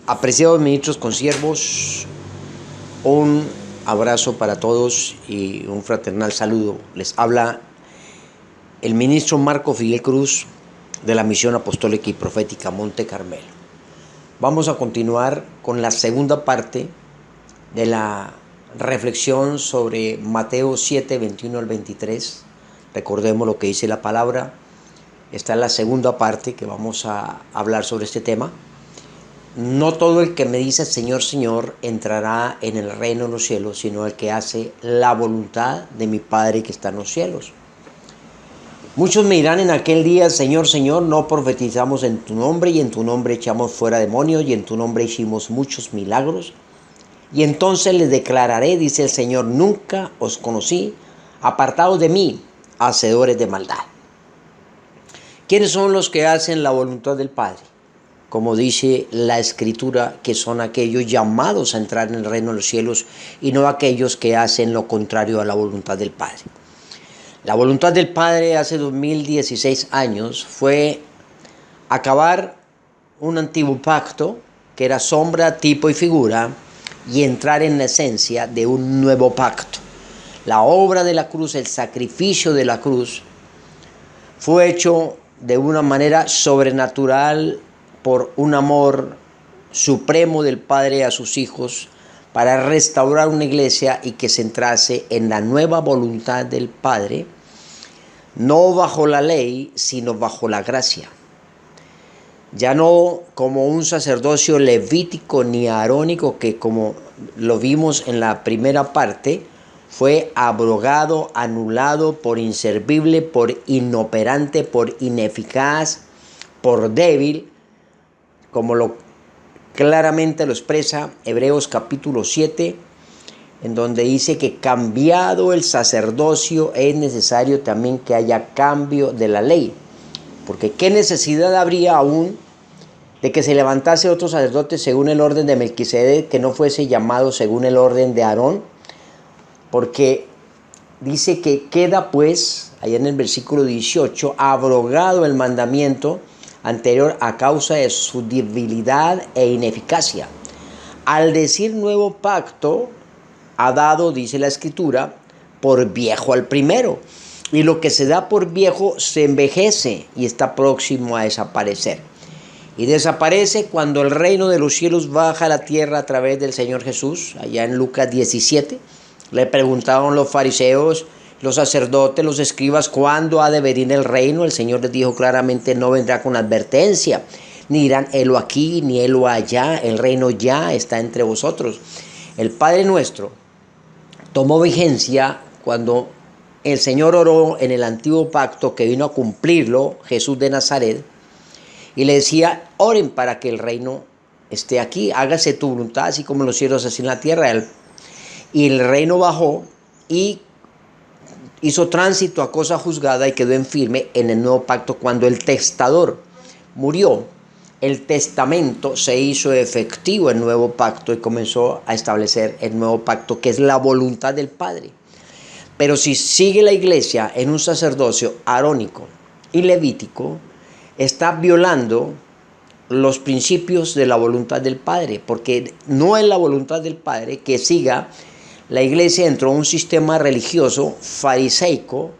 Apreciados ministros, consiervos, un abrazo para todos y un fraternal saludo. Les habla el ministro Marco Fidel Cruz de la Misión Apostólica y Profética Monte Carmelo. Vamos a continuar con la segunda parte de la reflexión sobre Mateo 7, 21 al 23. Recordemos lo que dice la palabra. Esta es la segunda parte que vamos a hablar sobre este tema. No todo el que me dice Señor, Señor entrará en el reino de los cielos, sino el que hace la voluntad de mi Padre que está en los cielos. Muchos me dirán en aquel día, Señor, Señor, no profetizamos en tu nombre, y en tu nombre echamos fuera demonios, y en tu nombre hicimos muchos milagros. Y entonces les declararé, dice el Señor, nunca os conocí, apartados de mí, hacedores de maldad. ¿Quiénes son los que hacen la voluntad del Padre? Como dice la Escritura, que son aquellos llamados a entrar en el reino de los cielos y no aquellos que hacen lo contrario a la voluntad del Padre. La voluntad del Padre hace 2016 años fue acabar un antiguo pacto que era sombra, tipo y figura y entrar en la esencia de un nuevo pacto. La obra de la cruz, el sacrificio de la cruz, fue hecho de una manera sobrenatural por un amor supremo del Padre a sus hijos para restaurar una iglesia y que se centrase en la nueva voluntad del Padre, no bajo la ley, sino bajo la gracia. Ya no como un sacerdocio levítico ni arónico que, como lo vimos en la primera parte, fue abrogado, anulado por inservible, por inoperante, por ineficaz, por débil, como claramente lo expresa Hebreos capítulo 7, en donde dice que cambiado el sacerdocio es necesario también que haya cambio de la ley. Porque ¿qué necesidad habría aún de que se levantase otro sacerdote según el orden de Melquisedec que no fuese llamado según el orden de Aarón? Porque dice que queda pues, allá en el versículo 18, abrogado el mandamiento anterior a causa de su debilidad e ineficacia. Al decir nuevo pacto, ha dado, dice la Escritura, por viejo al primero. Y lo que se da por viejo se envejece y está próximo a desaparecer. Y desaparece cuando el reino de los cielos baja a la tierra a través del Señor Jesús. Allá en Lucas 17, le preguntaron los fariseos, los sacerdotes, los escribas, ¿cuándo ha de venir el reino? El Señor les dijo claramente, no vendrá con advertencia, ni dirán, helo aquí, ni helo allá, el reino ya está entre vosotros. El Padre nuestro tomó vigencia cuando el Señor oró en el antiguo pacto, que vino a cumplirlo Jesús de Nazaret, y le decía, oren para que el reino esté aquí, hágase tu voluntad, así como en los cielos, así en la tierra. Y el reino bajó y hizo tránsito a cosa juzgada y quedó en firme en el nuevo pacto. Cuando el testador murió, el testamento se hizo efectivo en el nuevo pacto y comenzó a establecer el nuevo pacto, que es la voluntad del Padre. Pero si sigue la iglesia en un sacerdocio arónico y levítico, está violando los principios de la voluntad del Padre, porque no es la voluntad del Padre que siga la iglesia dentro de un sistema religioso fariseico,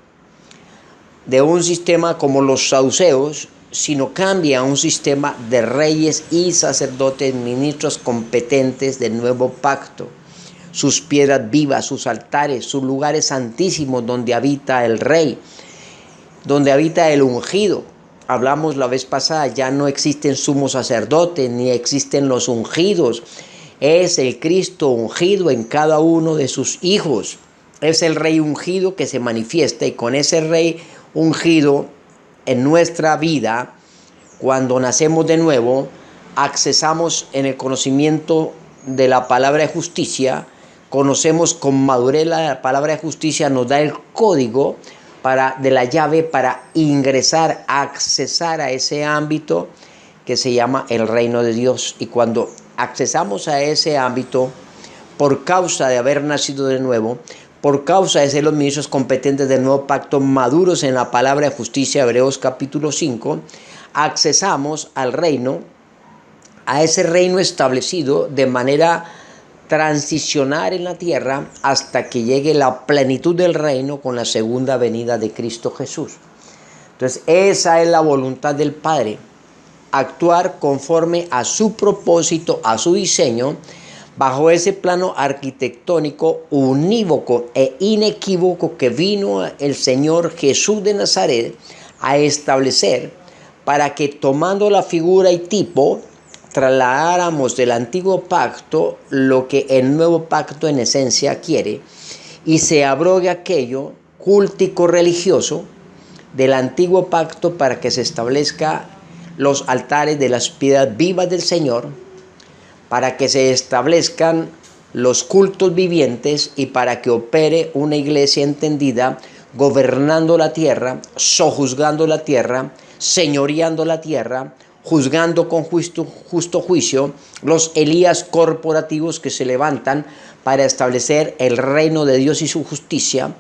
de un sistema como los saduceos, sino cambia a un sistema de reyes y sacerdotes, ministros competentes del nuevo pacto, sus piedras vivas, sus altares, sus lugares santísimos donde habita el rey, donde habita el ungido. Hablamos la vez pasada, ya no existen sumos sacerdotes, ni existen los ungidos. Es el Cristo ungido en cada uno de sus hijos. Es el Rey ungido que se manifiesta, y con ese Rey ungido en nuestra vida, cuando nacemos de nuevo, accesamos en el conocimiento de la palabra de justicia, conocemos con madurez la palabra de justicia, nos da el código de la llave para ingresar, accesar a ese ámbito que se llama el reino de Dios. Y cuando accesamos a ese ámbito, por causa de haber nacido de nuevo, por causa de ser los ministros competentes del nuevo pacto, maduros en la palabra de justicia, Hebreos capítulo 5, accesamos al reino a ese reino establecido de manera transicional en la tierra hasta que llegue la plenitud del reino con la segunda venida de Cristo Jesús. Entonces, esa es la voluntad del Padre, actuar conforme a su propósito, a su diseño, bajo ese plano arquitectónico unívoco e inequívoco que vino el Señor Jesús de Nazaret a establecer, para que, tomando la figura y tipo, trasladáramos del antiguo pacto lo que el nuevo pacto en esencia quiere, y se abrogue aquello cultico religioso del antiguo pacto, para que se establezca los altares de las piedras vivas del Señor, para que se establezcan los cultos vivientes y para que opere una iglesia entendida, gobernando la tierra, sojuzgando la tierra, señoreando la tierra, juzgando con justo juicio los Elías corporativos que se levantan para establecer el reino de Dios y su justicia.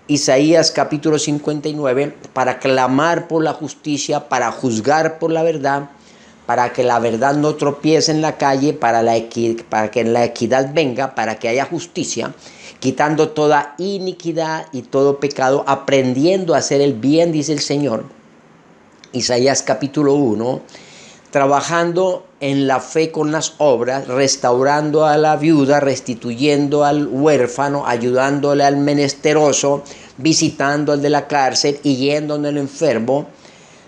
Isaías capítulo 59, para clamar por la justicia, para juzgar por la verdad, para que la verdad no tropiece en la calle, para que la equidad venga, para que haya justicia, quitando toda iniquidad y todo pecado, aprendiendo a hacer el bien, dice el Señor. Isaías capítulo 1, trabajando en la fe con las obras, restaurando a la viuda, restituyendo al huérfano, ayudándole al menesteroso, visitando al de la cárcel y yendo al enfermo,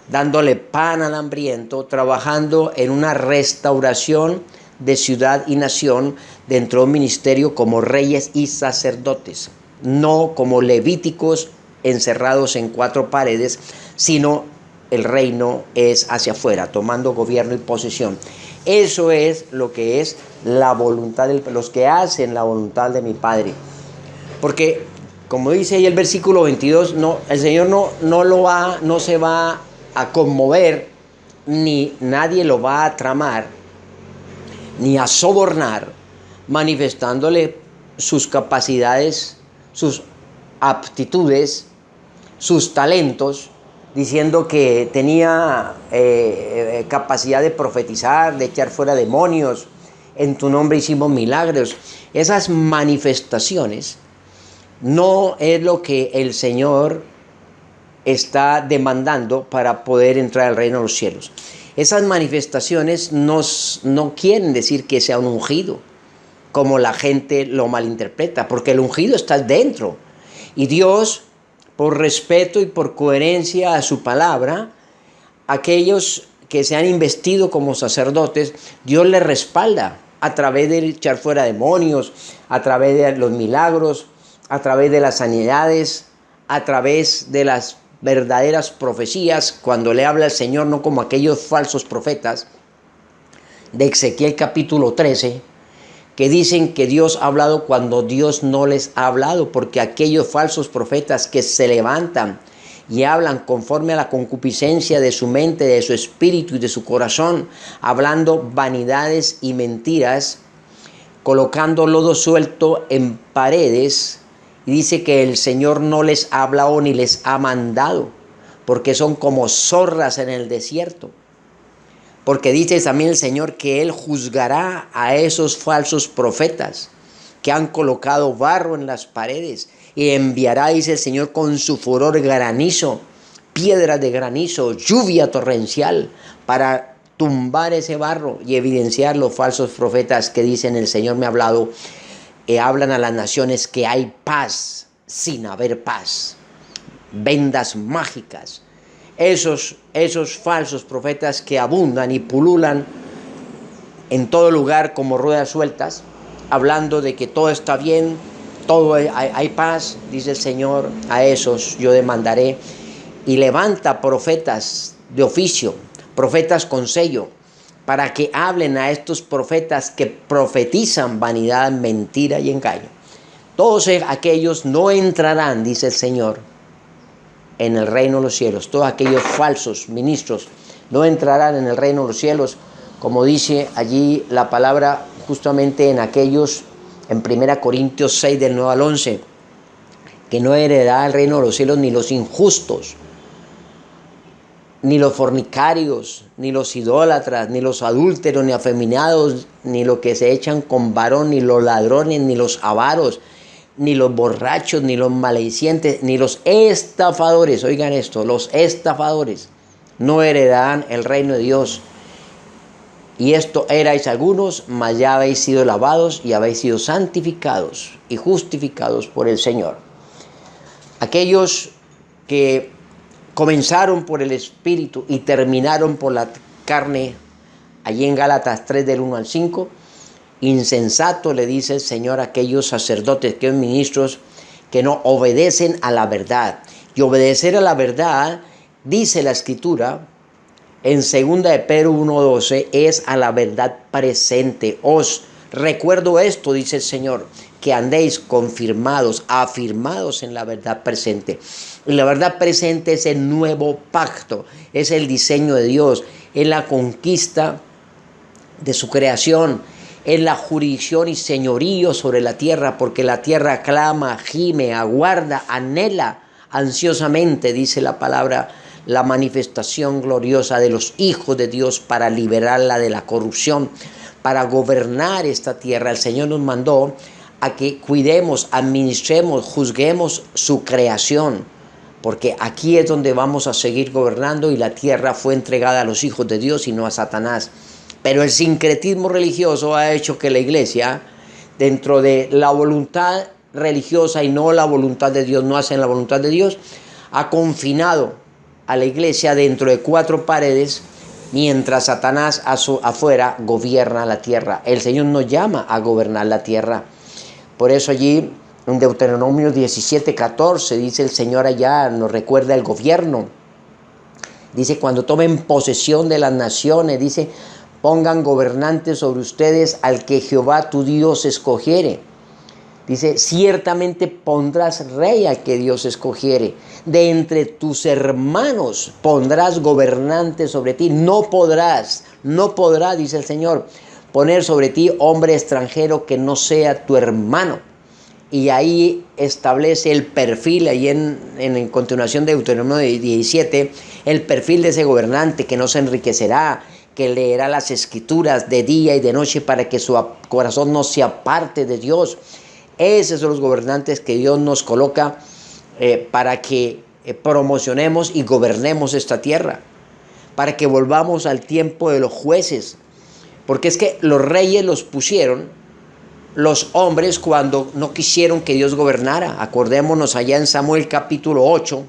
dándole pan al hambriento, trabajando en una restauración de ciudad y nación dentro de un ministerio como reyes y sacerdotes, no como levíticos encerrados en cuatro paredes, sino el reino es hacia afuera, tomando gobierno y posesión. Eso es lo que es la voluntad de los que hacen la voluntad de mi Padre. Porque, como dice ahí el versículo 22, el Señor no se va a conmover, ni nadie lo va a tramar, ni a sobornar, manifestándole sus capacidades, sus aptitudes, sus talentos, diciendo que tenía capacidad de profetizar, de echar fuera demonios, en tu nombre hicimos milagros. Esas manifestaciones no es lo que el Señor está demandando para poder entrar al reino de los cielos. Esas manifestaciones no quieren decir que sea un ungido, como la gente lo malinterpreta, porque el ungido está dentro. Y Dios, por respeto y por coherencia a su palabra, aquellos que se han investido como sacerdotes, Dios les respalda a través de echar fuera demonios, a través de los milagros, a través de las sanidades, a través de las verdaderas profecías, cuando le habla el Señor, no como aquellos falsos profetas de Ezequiel capítulo 13, que dicen que Dios ha hablado cuando Dios no les ha hablado, porque aquellos falsos profetas que se levantan y hablan conforme a la concupiscencia de su mente, de su espíritu y de su corazón, hablando vanidades y mentiras, colocando lodo suelto en paredes, y dice que el Señor no les ha hablado ni les ha mandado, porque son como zorras en el desierto. Porque dice también el Señor que Él juzgará a esos falsos profetas que han colocado barro en las paredes, y enviará, dice el Señor, con su furor granizo, piedras de granizo, lluvia torrencial, para tumbar ese barro y evidenciar los falsos profetas que dicen: el Señor me ha hablado, hablan a las naciones que hay paz sin haber paz, vendas mágicas. Esos falsos profetas que abundan y pululan en todo lugar como ruedas sueltas, hablando de que todo está bien, todo hay paz, dice el Señor: a esos yo demandaré. Y levanta profetas de oficio, profetas con sello, para que hablen a estos profetas que profetizan vanidad, mentira y engaño. Todos aquellos no entrarán, dice el Señor, en el reino de los cielos. Todos aquellos falsos ministros no entrarán en el reino de los cielos, como dice allí la palabra justamente en aquellos, en 1 Corintios 6 del 9 al 11, que no heredará el reino de los cielos ni los injustos, ni los fornicarios, ni los idólatras, ni los adúlteros, ni afeminados, ni los que se echan con varón, ni los ladrones, ni los avaros, ni los borrachos, ni los maldicientes, ni los estafadores, oigan esto, los estafadores no heredarán el reino de Dios. Y esto erais algunos, mas ya habéis sido lavados y habéis sido santificados y justificados por el Señor. Aquellos que comenzaron por el Espíritu y terminaron por la carne, allí en Gálatas 3 del 1 al 5, insensato le dice el Señor a aquellos sacerdotes, aquellos ministros que no obedecen a la verdad. Y obedecer a la verdad, dice la Escritura, en 2 de Pedro 1:12, es a la verdad presente. Os recuerdo esto, dice el Señor, que andéis confirmados, afirmados en la verdad presente. Y la verdad presente es el nuevo pacto, es el diseño de Dios, es la conquista de su creación, es la jurisdicción y señorío sobre la tierra, porque la tierra clama, gime, aguarda, anhela ansiosamente, dice la palabra, la manifestación gloriosa de los hijos de Dios para liberarla de la corrupción, para gobernar esta tierra. El Señor nos mandó a que cuidemos, administremos, juzguemos su creación, porque aquí es donde vamos a seguir gobernando y la tierra fue entregada a los hijos de Dios y no a Satanás. Pero el sincretismo religioso ha hecho que la iglesia, dentro de la voluntad religiosa y no la voluntad de Dios, no hacen la voluntad de Dios, ha confinado a la iglesia dentro de 4 paredes, mientras Satanás afuera gobierna la tierra. El Señor nos llama a gobernar la tierra. Por eso allí en Deuteronomio 17:14 dice el Señor allá, nos recuerda el gobierno. Dice, cuando tomen posesión de las naciones, dice, pongan gobernantes sobre ustedes al que Jehová tu Dios escogiere. Dice, ciertamente pondrás rey al que Dios escogiere. De entre tus hermanos pondrás gobernantes sobre ti. No podrá, dice el Señor, poner sobre ti hombre extranjero que no sea tu hermano. Y ahí establece el perfil, ahí en continuación de Deuteronomio 17, el perfil de ese gobernante que no se enriquecerá, que leerá las escrituras de día y de noche para que su corazón no se aparte de Dios. Esos son los gobernantes que Dios nos coloca para que promocionemos y gobernemos esta tierra, para que volvamos al tiempo de los jueces, porque es que los reyes los pusieron los hombres cuando no quisieron que Dios gobernara. Acordémonos allá en Samuel capítulo 8,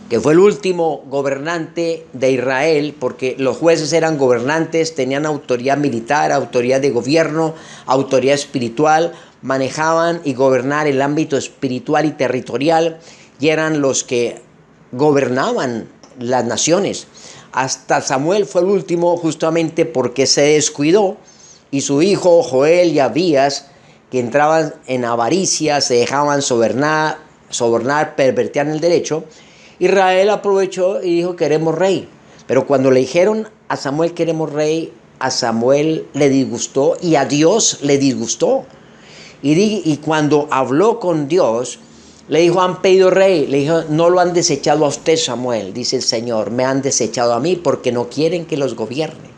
que fue el último gobernante de Israel, porque los jueces eran gobernantes, tenían autoridad militar, autoridad de gobierno, autoridad espiritual, manejaban y gobernaban el ámbito espiritual y territorial, y eran los que gobernaban las naciones. Hasta Samuel fue el último, justamente porque se descuidó, y su hijo Joel y Abías, que entraban en avaricia, se dejaban sobornar, pervertían el derecho. Israel aprovechó y dijo, queremos rey. Pero cuando le dijeron a Samuel, queremos rey, a Samuel le disgustó y a Dios le disgustó. Y cuando habló con Dios, le dijo, han pedido rey. Le dijo, no lo han desechado a usted, Samuel, dice el Señor, me han desechado a mí porque no quieren que los gobierne.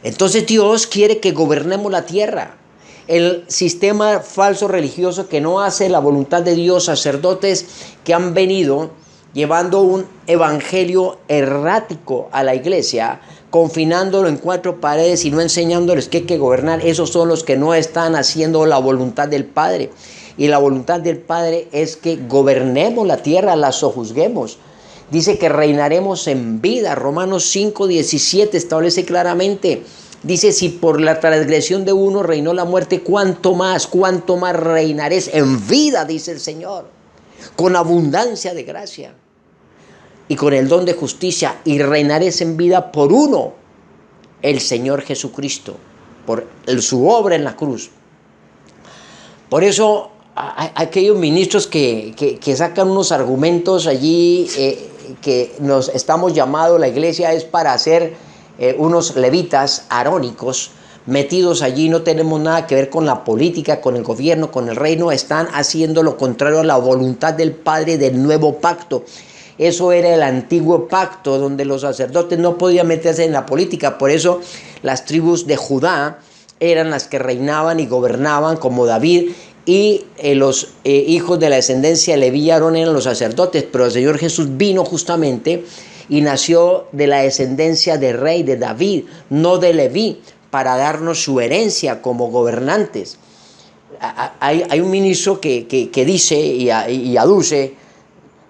Entonces Dios quiere que gobernemos la tierra. El sistema falso religioso que no hace la voluntad de Dios, sacerdotes que han venido llevando un evangelio errático a la iglesia, confinándolo en 4 paredes y no enseñándoles que hay que gobernar. Esos son los que no están haciendo la voluntad del Padre. Y la voluntad del Padre es que gobernemos la tierra, la sojuzguemos. Dice que reinaremos en vida. Romanos 5:17 establece claramente. Dice, si por la transgresión de uno reinó la muerte, cuánto más reinaréis en vida, dice el Señor, con abundancia de gracia y con el don de justicia, y reinaréis en vida por uno, el Señor Jesucristo, por su obra en la cruz. Por eso aquellos ministros que sacan unos argumentos allí, que nos estamos llamados, la iglesia es para hacer unos levitas arónicos metidos allí, no tenemos nada que ver con la política, con el gobierno, con el reino, están haciendo lo contrario a la voluntad del Padre del nuevo pacto. Eso era el antiguo pacto donde los sacerdotes no podían meterse en la política. Por eso las tribus de Judá eran las que reinaban y gobernaban, como David, y los hijos de la descendencia de Leví y Aarón eran los sacerdotes. Pero el Señor Jesús vino justamente y nació de la descendencia de rey, de David, no de Leví, para darnos su herencia como gobernantes. Hay un ministro que dice y aduce,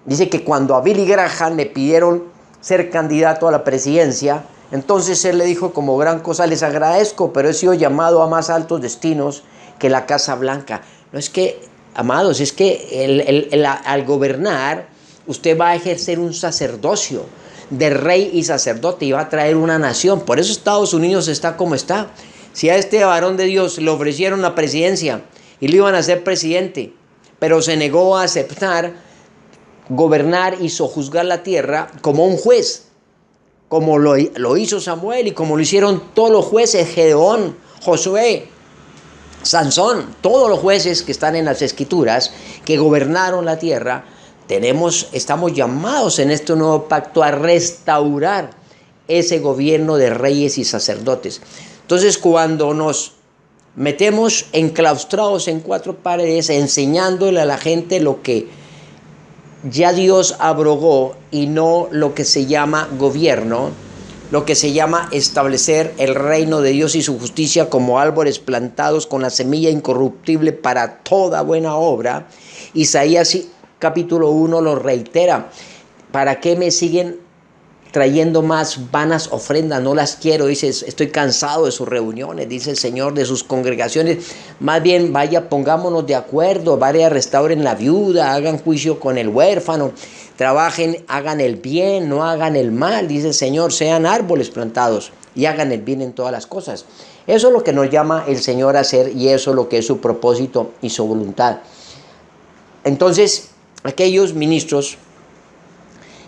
dice que cuando a Billy Graham le pidieron ser candidato a la presidencia, entonces él le dijo como gran cosa: les agradezco, pero he sido llamado a más altos destinos que la Casa Blanca. No es que, amados, es que al gobernar usted va a ejercer un sacerdocio de rey y sacerdote y va a traer una nación. Por eso Estados Unidos está como está. Si a este varón de Dios le ofrecieron la presidencia y le iban a hacer presidente, pero se negó a aceptar gobernar y sojuzgar la tierra como un juez, como lo hizo Samuel y como lo hicieron todos los jueces, Gedeón, Josué, Sansón, todos los jueces que están en las escrituras que gobernaron la tierra. Estamos llamados en este nuevo pacto a restaurar ese gobierno de reyes y sacerdotes. Entonces, cuando nos metemos enclaustrados en cuatro paredes, enseñándole a la gente lo que ya Dios abrogó y no lo que se llama gobierno, lo que se llama establecer el reino de Dios y su justicia como árboles plantados con la semilla incorruptible para toda buena obra. Isaías capítulo 1 lo reitera: ¿para qué me siguen trayendo más vanas ofrendas? No las quiero, dice, estoy cansado de sus reuniones, dice el Señor, de sus congregaciones. Más bien, vaya, pongámonos de acuerdo, vaya, restauren la viuda, hagan juicio con el huérfano, trabajen, hagan el bien, no hagan el mal, dice el Señor, sean árboles plantados y hagan el bien en todas las cosas. Eso es lo que nos llama el Señor a hacer y eso es lo que es su propósito y su voluntad. Entonces, aquellos ministros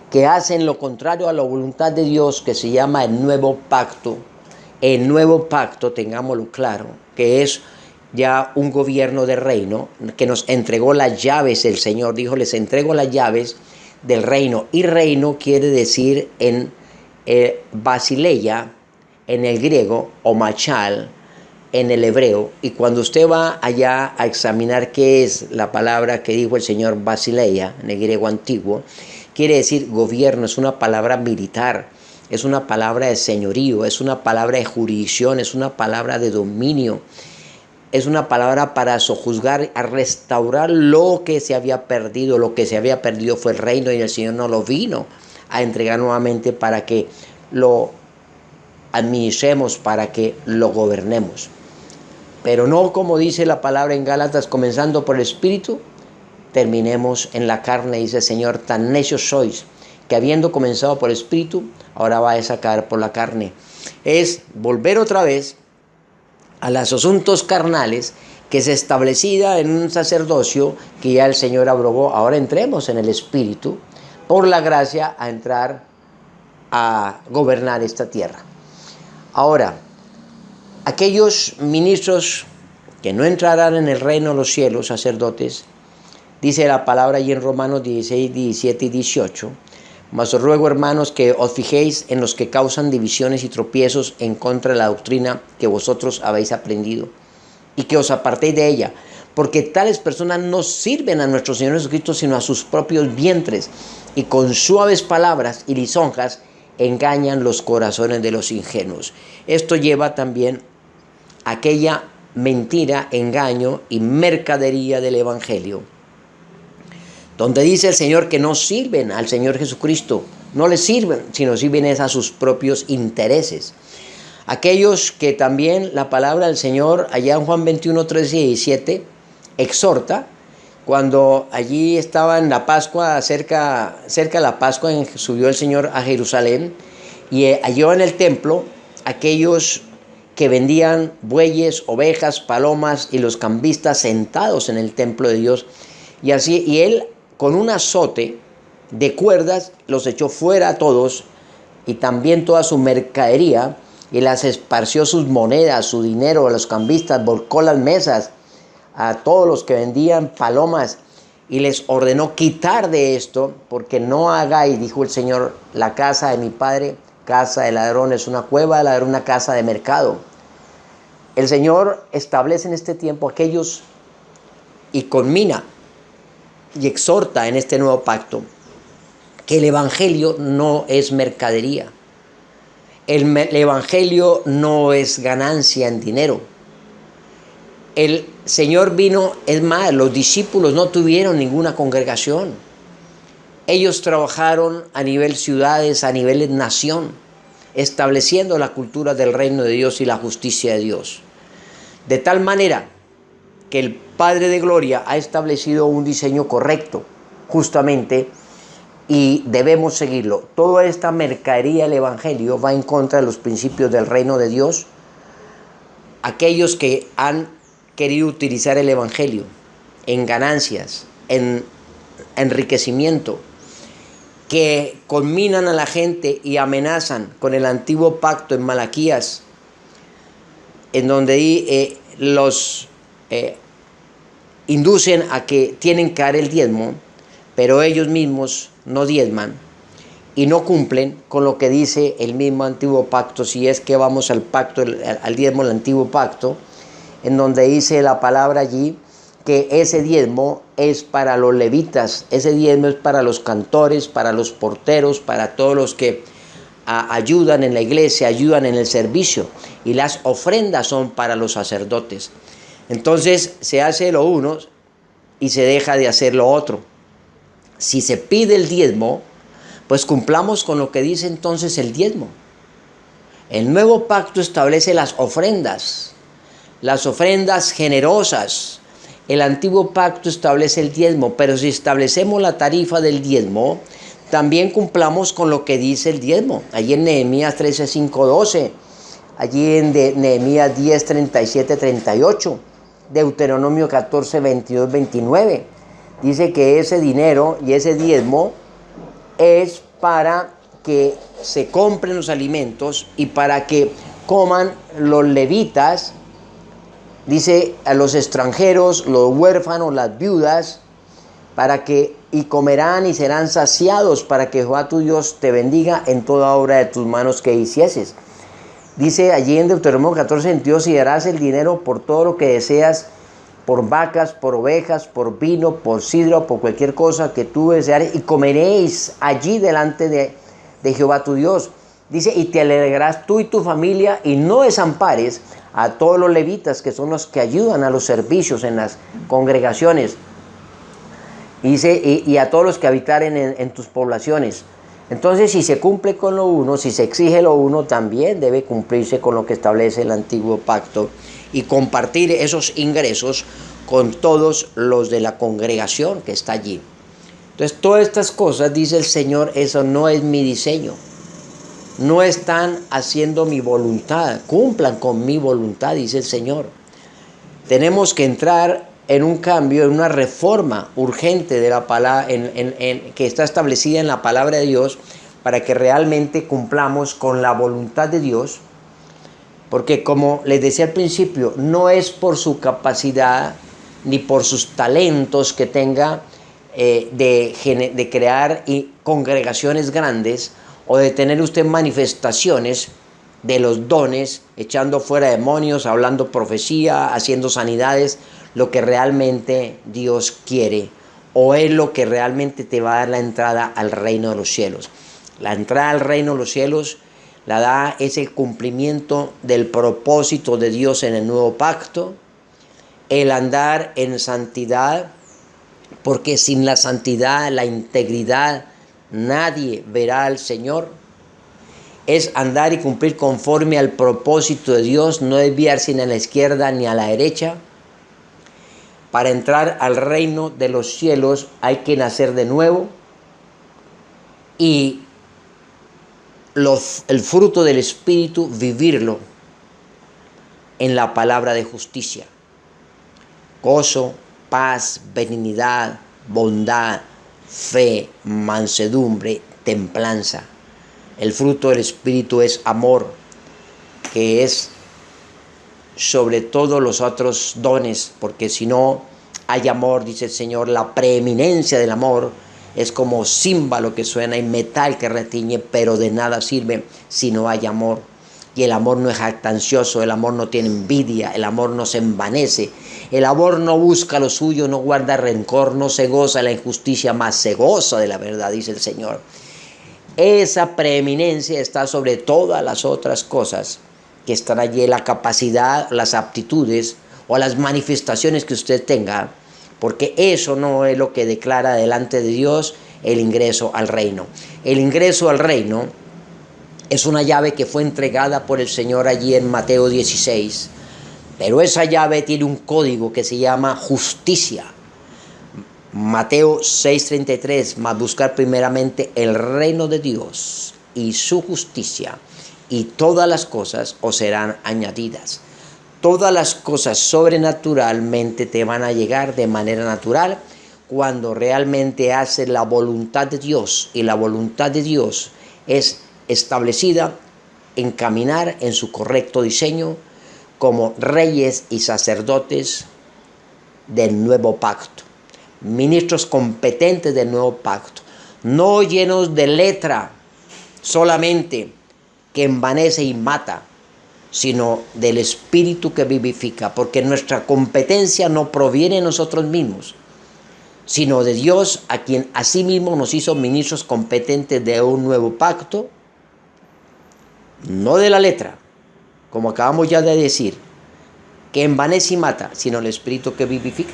que hacen lo contrario a la voluntad de Dios, que se llama el nuevo pacto, tengámoslo claro, que es ya un gobierno de reino, que nos entregó las llaves. El Señor dijo: les entrego las llaves del reino. Y reino quiere decir en basileia, en el griego, o machal, en el hebreo. Y cuando usted va allá a examinar qué es la palabra que dijo el Señor, basileia, en el griego antiguo, quiere decir gobierno, es una palabra militar, es una palabra de señorío, es una palabra de jurisdicción, es una palabra de dominio, es una palabra para sojuzgar, a restaurar lo que se había perdido. Lo que se había perdido fue el reino y el Señor nos lo vino a entregar nuevamente para que lo administremos, para que lo gobernemos. Pero no como dice la palabra en Gálatas, comenzando por el Espíritu, terminemos en la carne, dice el Señor. Tan necios sois, que habiendo comenzado por el Espíritu, ahora vais a caer por la carne. Es volver otra vez a los asuntos carnales que se establecía en un sacerdocio que ya el Señor abrogó. Ahora entremos en el Espíritu, por la gracia, a entrar a gobernar esta tierra. Ahora, aquellos ministros que no entrarán en el reino de los cielos, sacerdotes, dice la palabra allí en Romanos 16, 17 y 18. Mas os ruego, hermanos, que os fijéis en los que causan divisiones y tropiezos en contra de la doctrina que vosotros habéis aprendido, y que os apartéis de ella, porque tales personas no sirven a nuestro Señor Jesucristo, sino a sus propios vientres, y con suaves palabras y lisonjas engañan los corazones de los ingenuos. Esto lleva también a aquella mentira, engaño y mercadería del evangelio, donde dice el Señor que no sirven al Señor Jesucristo, no le sirven, sino sirven a sus propios intereses. Aquellos que también la palabra del Señor, allá en Juan 21, 13 y 17, exhorta, cuando allí estaba en la Pascua, cerca de la Pascua, subió el Señor a Jerusalén y halló en el templo aquellos que vendían bueyes, ovejas, palomas y los cambistas sentados en el templo de Dios. Y él, con un azote de cuerdas, los echó fuera a todos y también toda su mercadería, y las esparció sus monedas, su dinero a los cambistas, volcó las mesas a todos los que vendían palomas y les ordenó quitar de esto, porque no hagáis, dijo el Señor, la casa de mi padre, casa de ladrones, una cueva de ladrón, una casa de mercado. El Señor establece en este tiempo aquellos y conmina y exhorta en este nuevo pacto que el Evangelio no es mercadería. El Evangelio no es ganancia en dinero. El Señor vino, es más, los discípulos no tuvieron ninguna congregación. Ellos trabajaron a nivel ciudades, a nivel nación, estableciendo la cultura del reino de Dios y la justicia de Dios. De tal manera que el Padre de Gloria ha establecido un diseño correcto, justamente, y debemos seguirlo. Toda esta mercadería del Evangelio va en contra de los principios del reino de Dios. Aquellos que han querido utilizar el Evangelio en ganancias, en enriquecimiento, que conminan a la gente y amenazan con el antiguo pacto en Malaquías, en donde los inducen a que tienen que dar el diezmo, pero ellos mismos no diezman y no cumplen con lo que dice el mismo antiguo pacto, si es que vamos al pacto, al diezmo del antiguo pacto, en donde dice la palabra allí que ese diezmo es para los levitas, ese diezmo es para los cantores, para los porteros, para todos los que ayudan en la iglesia, ayudan en el servicio, y las ofrendas son para los sacerdotes. Entonces se hace lo uno y se deja de hacer lo otro. Si se pide el diezmo, pues cumplamos con lo que dice entonces el diezmo. El nuevo pacto establece las ofrendas generosas. El antiguo pacto establece el diezmo, pero si establecemos la tarifa del diezmo, también cumplamos con lo que dice el diezmo. Allí en Nehemías 13, 5, 12, allí en Nehemías 10, 37, 38, Deuteronomio 14, 22, 29. Dice que ese dinero y ese diezmo es para que se compren los alimentos y para que coman los levitas. Dice a los extranjeros, los huérfanos, las viudas, y comerán y serán saciados, para que Jehová tu Dios te bendiga en toda obra de tus manos que hicieses. Dice allí en Deuteronomio 14, 22, y darás el dinero por todo lo que deseas, por vacas, por ovejas, por vino, por sidra, por cualquier cosa que tú deseares, y comeréis allí delante de Jehová tu Dios. Dice, y te alegrarás tú y tu familia, y no desampares a todos los levitas, que son los que ayudan a los servicios en las congregaciones. Dice, y a todos los que habitaren en tus poblaciones. Entonces, si se cumple con lo uno, si se exige lo uno, también debe cumplirse con lo que establece el antiguo pacto y compartir esos ingresos con todos los de la congregación que está allí. Entonces, todas estas cosas, dice el Señor, eso no es mi diseño. No están haciendo mi voluntad, cumplan con mi voluntad, dice el Señor. Tenemos que entrar en un cambio, en una reforma urgente de la palabra, que está establecida en la palabra de Dios, para que realmente cumplamos con la voluntad de Dios. Porque como les decía al principio, no es por su capacidad ni por sus talentos que tenga de crear congregaciones grandes, o de tener usted manifestaciones de los dones, echando fuera demonios, hablando profecía, haciendo sanidades, lo que realmente Dios quiere, o es lo que realmente te va a dar la entrada al reino de los cielos. La entrada al reino de los cielos la da es el cumplimiento del propósito de Dios en el nuevo pacto, el andar en santidad, porque sin la santidad, la integridad, nadie verá al Señor. Es andar y cumplir conforme al propósito de Dios, no desviarse ni a la izquierda ni a la derecha. Para entrar al reino de los cielos hay que nacer de nuevo, y el fruto del Espíritu vivirlo en la palabra de justicia. Gozo, paz, benignidad, bondad, fe, mansedumbre, templanza. El fruto del Espíritu es amor, que es sobre todos los otros dones, porque si no hay amor, dice el Señor, la preeminencia del amor es como címbalo que suena y metal que retiñe, pero de nada sirve si no hay amor. Y el amor no es jactancioso, el amor no tiene envidia, el amor no se envanece, el amor no busca lo suyo, no guarda rencor, no se goza de la injusticia, más se goza de la verdad, dice el Señor. Esa preeminencia está sobre todas las otras cosas que están allí, la capacidad, las aptitudes o las manifestaciones que usted tenga, porque eso no es lo que declara delante de Dios el ingreso al reino. El ingreso al reino es una llave que fue entregada por el Señor allí en Mateo 16, pero esa llave tiene un código que se llama justicia. Mateo 6:33, mas buscar primeramente el reino de Dios y su justicia, y todas las cosas os serán añadidas. Todas las cosas sobrenaturalmente te van a llegar de manera natural cuando realmente haces la voluntad de Dios, y la voluntad de Dios es establecida en caminar en su correcto diseño como reyes y sacerdotes del nuevo pacto, ministros competentes del nuevo pacto, no llenos de letra solamente que envanece y mata, sino del Espíritu que vivifica, porque nuestra competencia no proviene de nosotros mismos, sino de Dios, a quien asimismo nos hizo ministros competentes de un nuevo pacto, no de la letra, como acabamos ya de decir, que envanece y mata, sino el Espíritu que vivifica.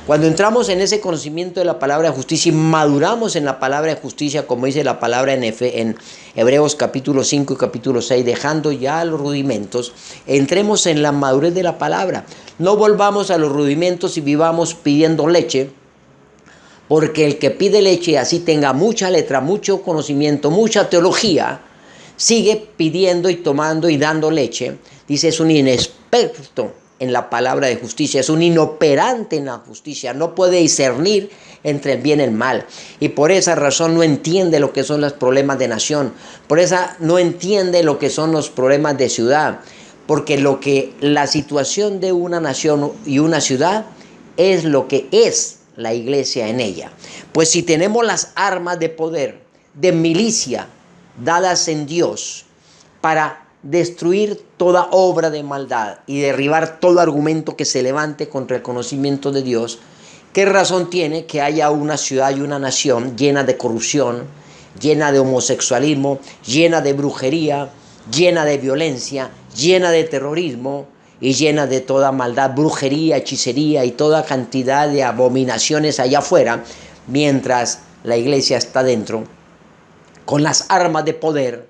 Cuando entramos en ese conocimiento de la palabra de justicia y maduramos en la palabra de justicia, como dice la palabra en Hebreos capítulo 5 y capítulo 6, dejando ya los rudimentos, entremos en la madurez de la palabra. No volvamos a los rudimentos y vivamos pidiendo leche, porque el que pide leche, así tenga mucha letra, mucho conocimiento, mucha teología, sigue pidiendo y tomando y dando leche. Dice, es un inexperto en la palabra de justicia, es un inoperante en la justicia, no puede discernir entre el bien y el mal, y por esa razón no entiende lo que son los problemas de nación, por esa no entiende lo que son los problemas de ciudad, porque la situación de una nación y una ciudad es lo que es la iglesia en ella. Pues si tenemos las armas de poder, de milicia, dadas en Dios para destruir toda obra de maldad y derribar todo argumento que se levante contra el conocimiento de Dios, ¿qué razón tiene que haya una ciudad y una nación llena de corrupción, llena de homosexualismo, llena de brujería, llena de violencia, llena de terrorismo y llena de toda maldad, brujería, hechicería y toda cantidad de abominaciones allá afuera, mientras la iglesia está dentro con las armas de poder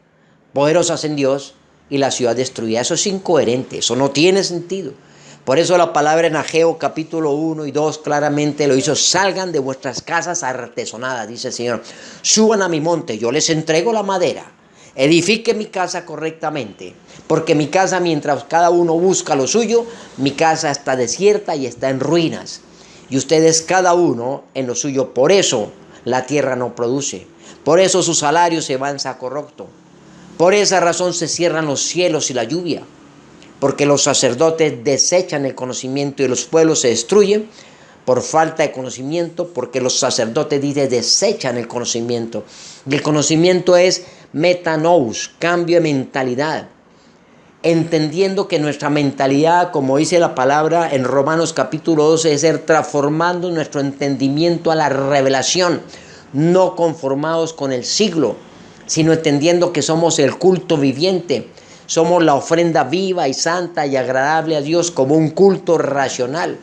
poderosas en Dios y la ciudad destruida? Eso es incoherente, eso no tiene sentido. Por eso la palabra en Ageo capítulo 1 y 2 claramente lo hizo: salgan de vuestras casas artesonadas, dice el Señor, suban a mi monte, yo les entrego la madera, edifique mi casa correctamente, porque mi casa, mientras cada uno busca lo suyo, mi casa está desierta y está en ruinas, y ustedes cada uno en lo suyo. Por eso la tierra no produce, por eso su salario se va en saco roto. Por esa razón se cierran los cielos y la lluvia, porque los sacerdotes desechan el conocimiento y los pueblos se destruyen por falta de conocimiento, porque los sacerdotes desechan el conocimiento. Y el conocimiento es metanous, cambio de mentalidad, entendiendo que nuestra mentalidad, como dice la palabra en Romanos capítulo 12, es ser transformando nuestro entendimiento a la revelación, no conformados con el siglo, sino entendiendo que somos el culto viviente, somos la ofrenda viva y santa y agradable a Dios como un culto racional.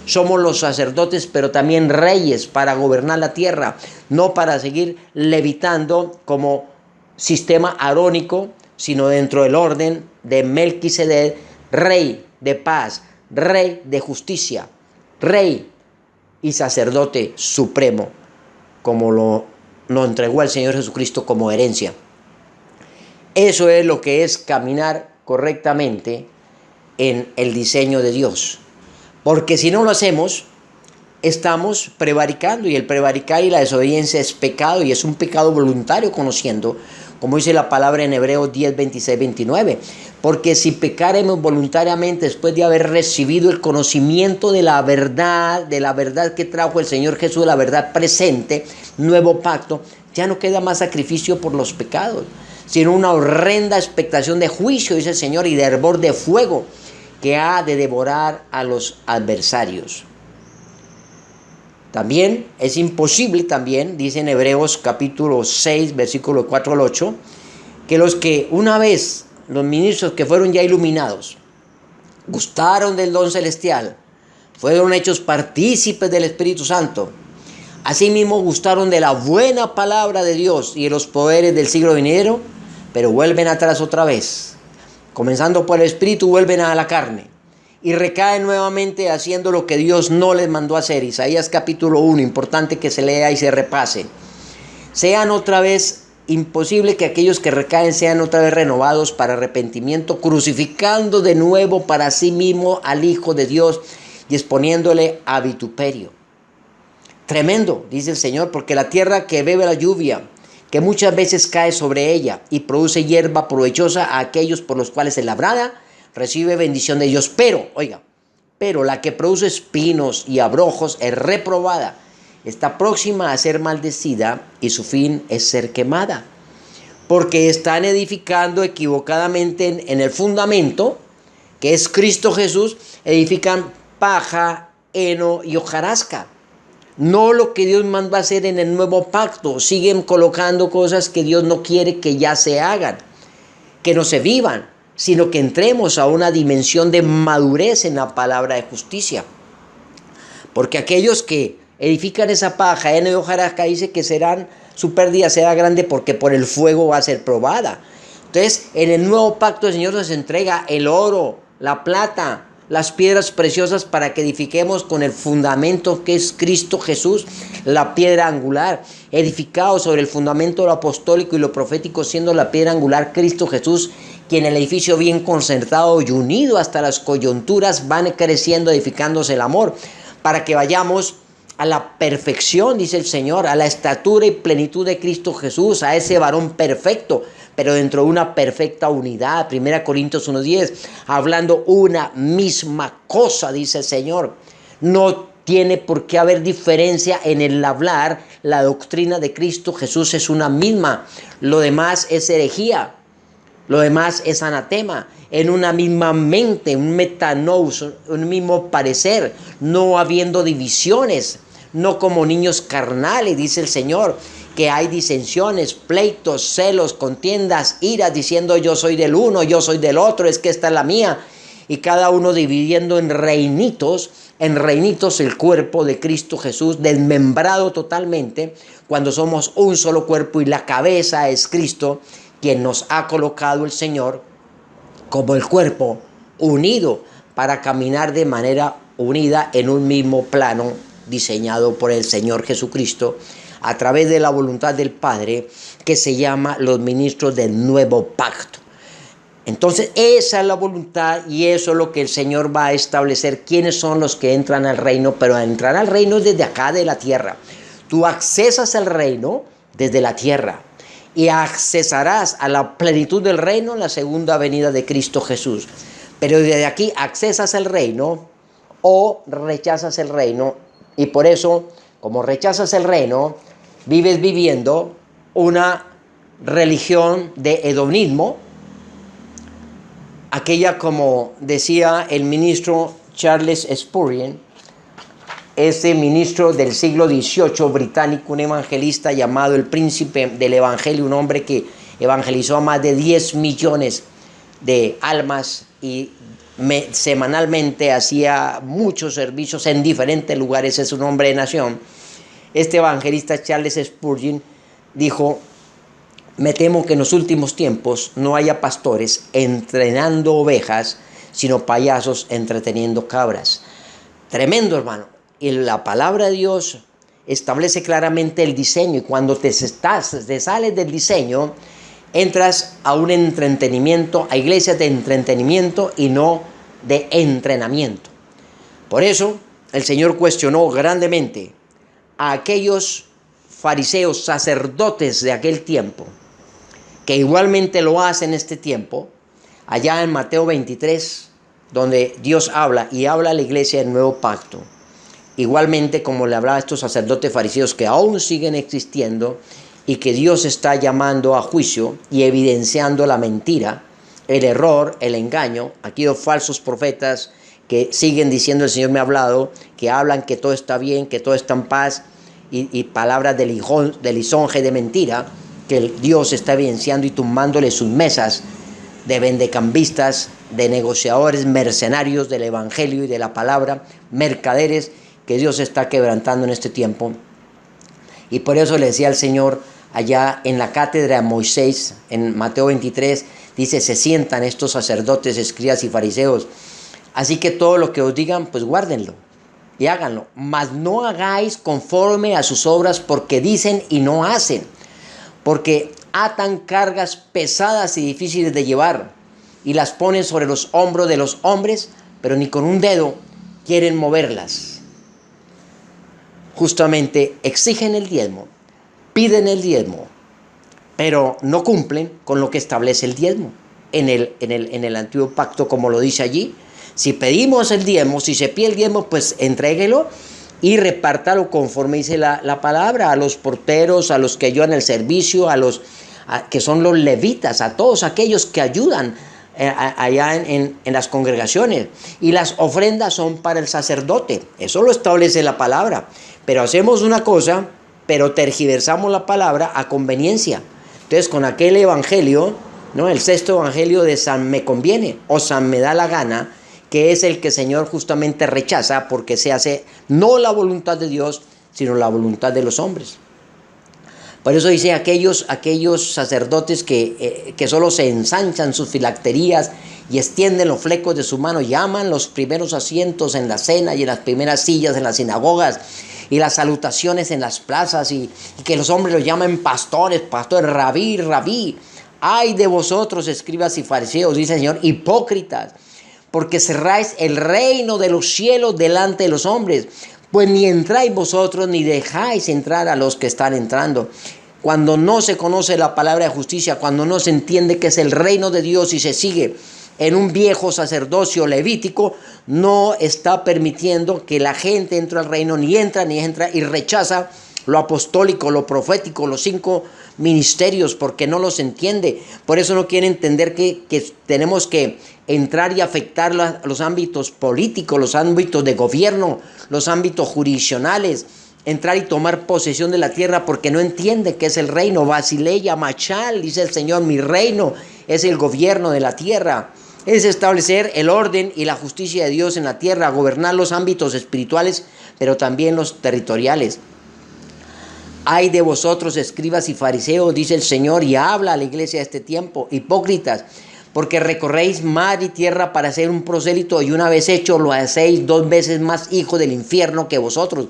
Somos los sacerdotes, pero también reyes para gobernar la tierra, no para seguir levitando como sistema arónico, sino dentro del orden de Melquisedec, rey de paz, rey de justicia, rey y sacerdote supremo, como nos entregó el Señor Jesucristo como herencia. Eso es lo que es caminar correctamente en el diseño de Dios. Porque si no lo hacemos, estamos prevaricando, y el prevaricar y la desobediencia es pecado, y es un pecado voluntario, conociendo, como dice la palabra en Hebreos 10, 26, 29. Porque si pecaremos voluntariamente después de haber recibido el conocimiento de la verdad que trajo el Señor Jesús, la verdad presente, nuevo pacto, ya no queda más sacrificio por los pecados, sino una horrenda expectación de juicio, dice el Señor, y de hervor de fuego que ha de devorar a los adversarios. También es imposible, dice en Hebreos capítulo 6, versículo 4 al 8, que los que una vez, los ministros que fueron ya iluminados, gustaron del don celestial, fueron hechos partícipes del Espíritu Santo, asimismo gustaron de la buena palabra de Dios y de los poderes del siglo venidero, pero vuelven atrás otra vez, comenzando por el Espíritu, vuelven a la carne y recaen nuevamente haciendo lo que Dios no les mandó hacer. Isaías capítulo 1, importante que se lea y se repase. Sean otra vez, imposible que aquellos que recaen sean otra vez renovados para arrepentimiento, crucificando de nuevo para sí mismo al Hijo de Dios y exponiéndole a vituperio. Tremendo, dice el Señor, porque la tierra que bebe la lluvia, que muchas veces cae sobre ella y produce hierba provechosa a aquellos por los cuales es labrada, recibe bendición de Dios. Pero la que produce espinos y abrojos es reprobada, está próxima a ser maldecida y su fin es ser quemada. Porque están edificando equivocadamente en el fundamento, que es Cristo Jesús, edifican paja, heno y hojarasca. No lo que Dios mandó a hacer en el nuevo pacto. Siguen colocando cosas que Dios no quiere que ya se hagan, que no se vivan, sino que entremos a una dimensión de madurez en la palabra de justicia. Porque aquellos que edifican esa paja, heno y hojarasca, dice que su pérdida será grande porque por el fuego va a ser probada. Entonces, en el nuevo pacto el Señor nos entrega el oro, la plata, las piedras preciosas para que edifiquemos con el fundamento que es Cristo Jesús, la piedra angular, edificado sobre el fundamento de lo apostólico y lo profético, siendo la piedra angular Cristo Jesús, quien el edificio bien concertado y unido hasta las coyunturas van creciendo, edificándose el amor, para que vayamos a la perfección, dice el Señor, a la estatura y plenitud de Cristo Jesús, a ese varón perfecto, pero dentro de una perfecta unidad. 1 Corintios 1:10, hablando una misma cosa, dice el Señor. No tiene por qué haber diferencia en el hablar. La doctrina de Cristo Jesús es una misma. Lo demás es herejía. Lo demás es anatema. En una misma mente, un metanous, un mismo parecer, no habiendo divisiones, no como niños carnales, dice el Señor, que hay disensiones, pleitos, celos, contiendas, iras, diciendo yo soy del uno, yo soy del otro, es que esta es la mía, y cada uno dividiendo en reinitos el cuerpo de Cristo Jesús, desmembrado totalmente, cuando somos un solo cuerpo y la cabeza es Cristo, quien nos ha colocado el Señor como el cuerpo unido para caminar de manera unida en un mismo plano diseñado por el Señor Jesucristo a través de la voluntad del Padre, que se llama los ministros del nuevo pacto. Entonces esa es la voluntad y eso es lo que el Señor va a establecer, quiénes son los que entran al reino, pero entrar al reino es desde acá de la tierra. Tú accesas al reino desde la tierra y accesarás a la plenitud del reino en la segunda venida de Cristo Jesús. Pero desde aquí accesas al reino o rechazas el reino, y por eso, como rechazas el reino, vives viviendo una religión de hedonismo, aquella, como decía el ministro Charles Spurgeon, ese ministro del siglo XVIII británico, un evangelista llamado el príncipe del evangelio, un hombre que evangelizó a más de 10 millones de almas y semanalmente hacía muchos servicios en diferentes lugares, es un hombre de nación. Este evangelista Charles Spurgeon dijo: me temo que en los últimos tiempos no haya pastores entrenando ovejas, sino payasos entreteniendo cabras. Tremendo, hermano. Y la palabra de Dios establece claramente el diseño, y cuando te sales del diseño, entras a un entretenimiento, a iglesias de entretenimiento y no de entrenamiento. Por eso el Señor cuestionó grandemente a aquellos fariseos, sacerdotes de aquel tiempo, que igualmente lo hacen en este tiempo, allá en Mateo 23, donde Dios habla y habla a la iglesia del nuevo pacto. Igualmente como le hablaba a estos sacerdotes fariseos que aún siguen existiendo y que Dios está llamando a juicio y evidenciando la mentira, el error, el engaño. Aquí los falsos profetas que siguen diciendo el Señor me ha hablado, que hablan que todo está bien, que todo está en paz y palabras de lisonje, de mentira, que el Dios está evidenciando y tumbándole sus mesas de vendecambistas, de negociadores, mercenarios del evangelio y de la palabra, mercaderes que Dios está quebrantando en este tiempo. Y por eso le decía al Señor allá en la cátedra de Moisés, en Mateo 23, dice, se sientan estos sacerdotes, escribas y fariseos, así que todo lo que os digan, pues guárdenlo y háganlo, mas no hagáis conforme a sus obras, porque dicen y no hacen, porque atan cargas pesadas y difíciles de llevar y las ponen sobre los hombros de los hombres, pero ni con un dedo quieren moverlas. Justamente exigen el diezmo, piden el diezmo, pero no cumplen con lo que establece el diezmo en el antiguo pacto, como lo dice allí. Si pedimos el diezmo, si se pide el diezmo, pues entréguelo y repártalo conforme dice la palabra, a los porteros, a los que ayudan el servicio, que son los levitas, a todos aquellos que ayudan allá en las congregaciones. Y las ofrendas son para el sacerdote, eso lo establece la palabra. Pero hacemos una cosa, pero tergiversamos la palabra a conveniencia. Entonces con aquel evangelio, ¿no?, el sexto evangelio de San me conviene o San me da la gana, que es el que el Señor justamente rechaza, porque se hace no la voluntad de Dios, sino la voluntad de los hombres. Por eso dice aquellos sacerdotes que solo se ensanchan sus filacterías y extienden los flecos de su mano, llaman los primeros asientos en la cena y en las primeras sillas en las sinagogas y las salutaciones en las plazas, y que los hombres los llaman pastores, rabí, rabí. Ay de vosotros, escribas y fariseos, dice el Señor, hipócritas, porque cerráis el reino de los cielos delante de los hombres, pues ni entráis vosotros ni dejáis entrar a los que están entrando. Cuando no se conoce la palabra de justicia, cuando no se entiende que es el reino de Dios y se sigue en un viejo sacerdocio levítico, no está permitiendo que la gente entre al reino, ni entra y rechaza lo apostólico, lo profético, los 5 ministerios, porque no los entiende. Por eso no quiere entender que tenemos que entrar y afectar los ámbitos políticos, los ámbitos de gobierno, los ámbitos jurisdiccionales, entrar y tomar posesión de la tierra, porque no entiende que es el reino. Basileia Machal, dice el Señor, mi reino es el gobierno de la tierra. Es establecer el orden y la justicia de Dios en la tierra, gobernar los ámbitos espirituales, pero también los territoriales. Ay de vosotros, escribas y fariseos, dice el Señor, y habla a la iglesia de este tiempo, hipócritas, porque recorréis mar y tierra para ser un prosélito, y una vez hecho lo hacéis 2 veces más hijo del infierno que vosotros.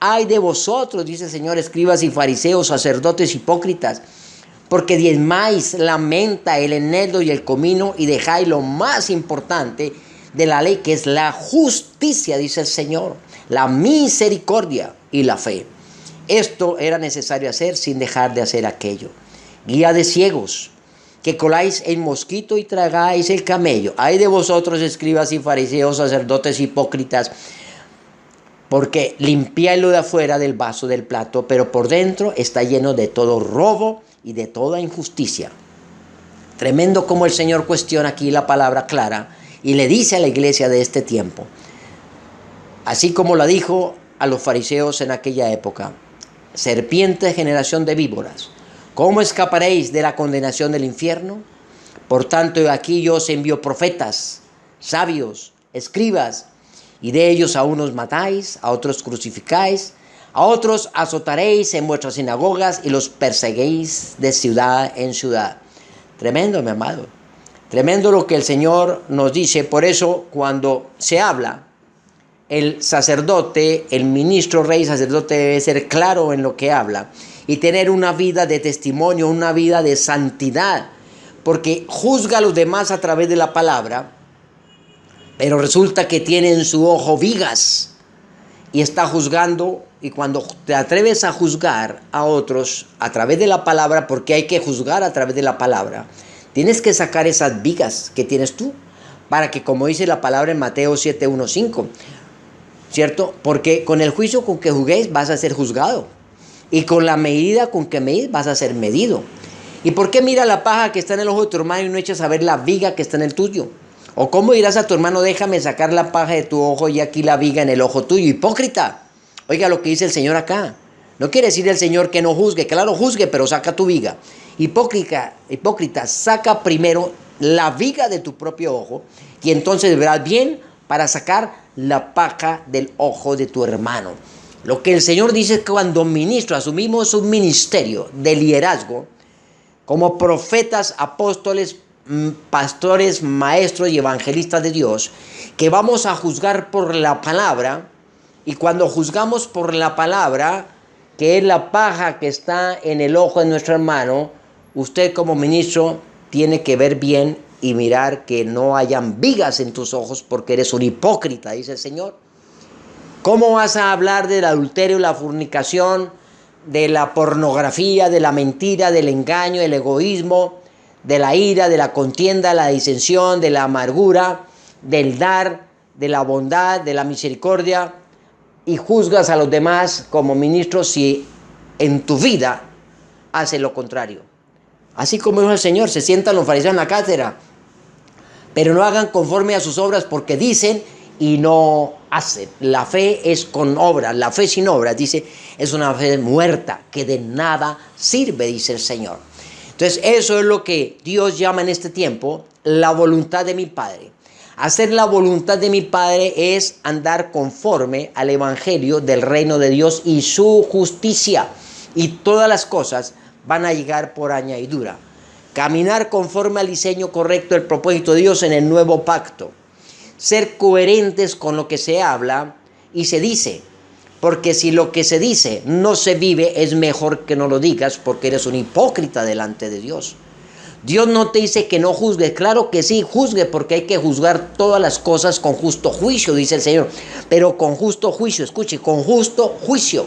Ay de vosotros, dice el Señor, escribas y fariseos, sacerdotes hipócritas, porque diezmáis la menta, el eneldo y el comino, y dejáis lo más importante de la ley, que es la justicia, dice el Señor, la misericordia y la fe. Esto era necesario hacer sin dejar de hacer aquello. Guía de ciegos, que coláis el mosquito y tragáis el camello. Ay de vosotros, escribas y fariseos, sacerdotes hipócritas, porque limpiáis lo de afuera del vaso del plato, pero por dentro está lleno de todo robo y de toda injusticia. Tremendo como el Señor cuestiona aquí la palabra clara y le dice a la iglesia de este tiempo, así como la dijo a los fariseos en aquella época: serpiente, generación de víboras, ¿cómo escaparéis de la condenación del infierno? Por tanto, aquí yo os envío profetas, sabios, escribas, y de ellos a unos matáis, a otros crucificáis, a otros azotaréis en vuestras sinagogas y los perseguéis de ciudad en ciudad. Tremendo, mi amado. Tremendo lo que el Señor nos dice. Por eso, cuando se habla, el sacerdote, el ministro, rey, sacerdote debe ser claro en lo que habla y tener una vida de testimonio, una vida de santidad, porque juzga a los demás a través de la palabra, pero resulta que tiene en su ojo vigas y está juzgando. Y cuando te atreves a juzgar a otros a través de la palabra, porque hay que juzgar a través de la palabra, Tienes que sacar esas vigas que tienes tú, para que, como dice la palabra en Mateo 7:1-5, ¿cierto? Porque con el juicio con que juzguéis vas a ser juzgado, y con la medida con que medís vas a ser medido. ¿Y por qué mira la paja que está en el ojo de tu hermano y no echas a ver la viga que está en el tuyo? ¿O cómo dirás a tu hermano, déjame sacar la paja de tu ojo y aquí la viga en el ojo tuyo? Hipócrita. Oiga lo que dice el Señor acá. No quiere decir el Señor que no juzgue. Claro, juzgue, pero saca tu viga. Hipócrita, saca primero la viga de tu propio ojo y entonces verás bien para sacar la paja del ojo de tu hermano. Lo que el Señor dice es que cuando asumimos un ministerio de liderazgo, como profetas, apóstoles, pastores, maestros y evangelistas de Dios, que vamos a juzgar por la palabra, y cuando juzgamos por la palabra, que es la paja que está en el ojo de nuestro hermano, usted como ministro tiene que ver bien y mirar que no hayan vigas en tus ojos, porque eres un hipócrita, dice el Señor. ¿Cómo vas a hablar del adulterio, la fornicación, de la pornografía, de la mentira, del engaño, del egoísmo, de la ira, de la contienda, de la disensión, de la amargura, del dar, de la bondad, de la misericordia, y juzgas a los demás como ministros si en tu vida haces lo contrario? Así como dijo el Señor, se sientan los fariseos en la cátedra, pero no hagan conforme a sus obras, porque dicen y no hacen. La fe es con obras, la fe sin obras, dice, es una fe muerta, que de nada sirve, dice el Señor. Entonces eso es lo que Dios llama en este tiempo la voluntad de mi Padre. Hacer la voluntad de mi Padre es andar conforme al evangelio del reino de Dios y su justicia, y todas las cosas van a llegar por añadidura. Caminar conforme al diseño correcto del propósito de Dios en el nuevo pacto. Ser coherentes con lo que se habla y se dice. Porque si lo que se dice no se vive, es mejor que no lo digas, porque eres un hipócrita delante de Dios. Dios no te dice que no juzgues. Claro que sí, juzgue, porque hay que juzgar todas las cosas con justo juicio, dice el Señor. Pero con justo juicio, escuche, con justo juicio.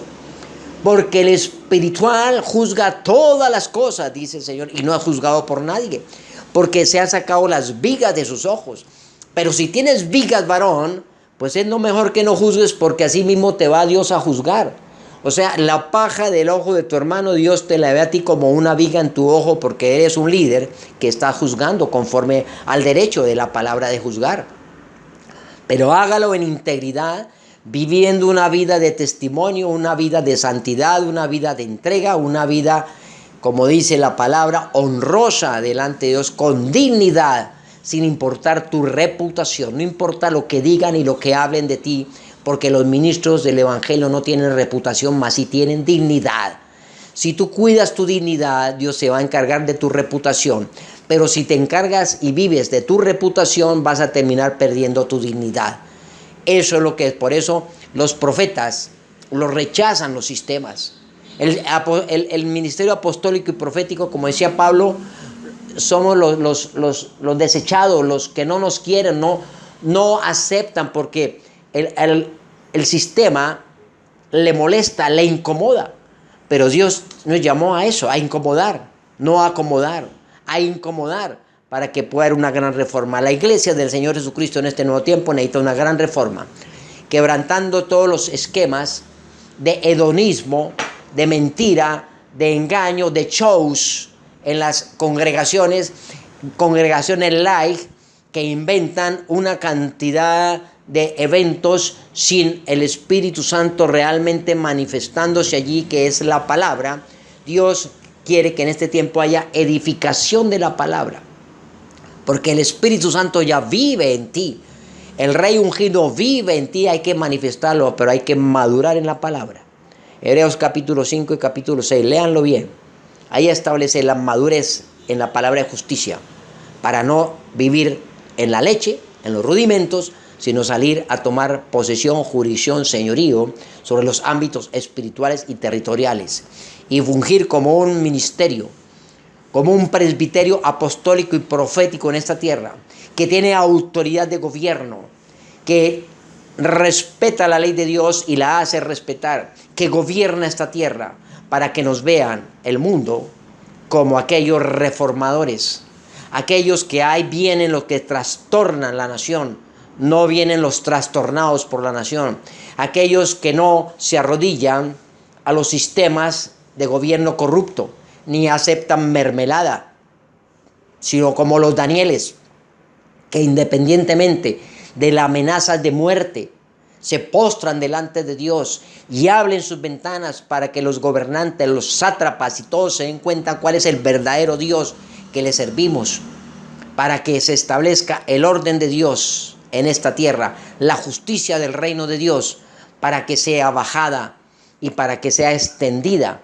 Porque el espiritual juzga todas las cosas, dice el Señor, y no ha juzgado por nadie, porque se han sacado las vigas de sus ojos. Pero si tienes vigas, varón, pues es lo mejor que no juzgues, porque así mismo te va Dios a juzgar. O sea, la paja del ojo de tu hermano, Dios te la ve a ti como una viga en tu ojo, porque eres un líder que está juzgando conforme al derecho de la palabra de juzgar. Pero hágalo en integridad, viviendo una vida de testimonio, una vida de santidad, una vida de entrega, una vida, como dice la palabra, honrosa delante de Dios, con dignidad, sin importar tu reputación. No importa lo que digan y lo que hablen de ti, porque los ministros del evangelio no tienen reputación, mas sí tienen dignidad. Si tú cuidas tu dignidad, Dios se va a encargar de tu reputación. Pero si te encargas y vives de tu reputación, vas a terminar perdiendo tu dignidad. Eso es lo que es. Por eso los profetas los rechazan los sistemas. El ministerio apostólico y profético, como decía Pablo, somos los desechados, los que no nos quieren, no aceptan, porque el sistema le molesta, le incomoda. Pero Dios nos llamó a eso, a incomodar, no a acomodar, a incomodar, para que pueda haber una gran reforma. La iglesia del Señor Jesucristo en este nuevo tiempo necesita una gran reforma, quebrantando todos los esquemas de hedonismo, de mentira, de engaño, de shows en las congregaciones light, que inventan una cantidad de eventos sin el Espíritu Santo realmente manifestándose allí, que es la palabra. Dios quiere que en este tiempo haya edificación de la palabra, porque el Espíritu Santo ya vive en ti. El Rey ungido vive en ti, hay que manifestarlo, pero hay que madurar en la palabra. Hebreos capítulo 5 y capítulo 6, léanlo bien. Ahí establece la madurez en la palabra de justicia, para no vivir en la leche, en los rudimentos, sino salir a tomar posesión, jurisdicción, señorío sobre los ámbitos espirituales y territoriales, y fungir como un ministerio, como un presbiterio apostólico y profético en esta tierra, que tiene autoridad de gobierno, que respeta la ley de Dios y la hace respetar, que gobierna esta tierra, para que nos vean el mundo como aquellos reformadores, Aquellos que hay vienen los que trastornan la nación, no vienen los trastornados por la nación. Aquellos que no se arrodillan a los sistemas de gobierno corrupto, ni aceptan mermelada, sino como los Danieles, que independientemente de las amenazas de muerte, se postran delante de Dios y abren sus ventanas para que los gobernantes, los sátrapas y todos se den cuenta cuál es el verdadero Dios que le servimos, para que se establezca el orden de Dios en esta tierra, la justicia del reino de Dios, para que sea bajada y para que sea extendida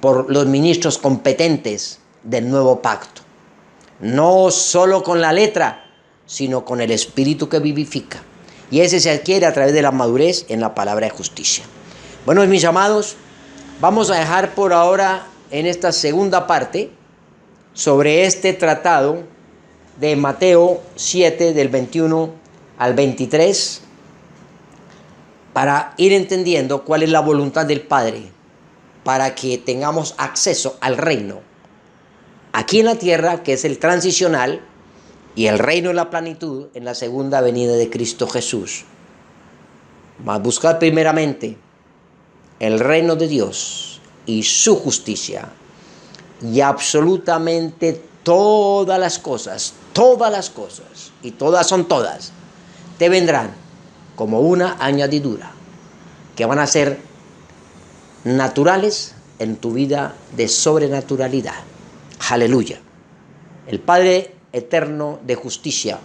por los ministros competentes del nuevo pacto. No solo con la letra, sino con el espíritu que vivifica. Y ese se adquiere a través de la madurez en la palabra de justicia. Bueno, mis amados, vamos a dejar por ahora en esta segunda parte sobre este tratado de Mateo 7 del 21 al 23 para ir entendiendo cuál es la voluntad del Padre para que tengamos acceso al reino aquí en la tierra, que es el transicional, y el reino de la plenitud en la segunda venida de Cristo Jesús. Mas buscar primeramente el reino de Dios y su justicia, y absolutamente todas las cosas, y todas son todas, te vendrán como una añadidura, que van a ser naturales en tu vida de sobrenaturalidad. Aleluya. El Padre eterno de justicia,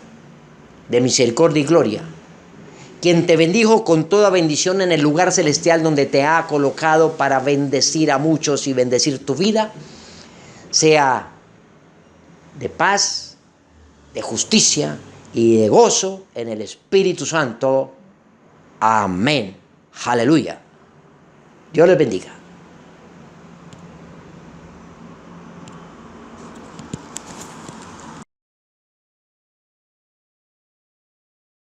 de misericordia y gloria, quien te bendijo con toda bendición en el lugar celestial donde te ha colocado para bendecir a muchos y bendecir tu vida, sea de paz, de justicia y de gozo en el Espíritu Santo. Amén. Aleluya. Dios les bendiga.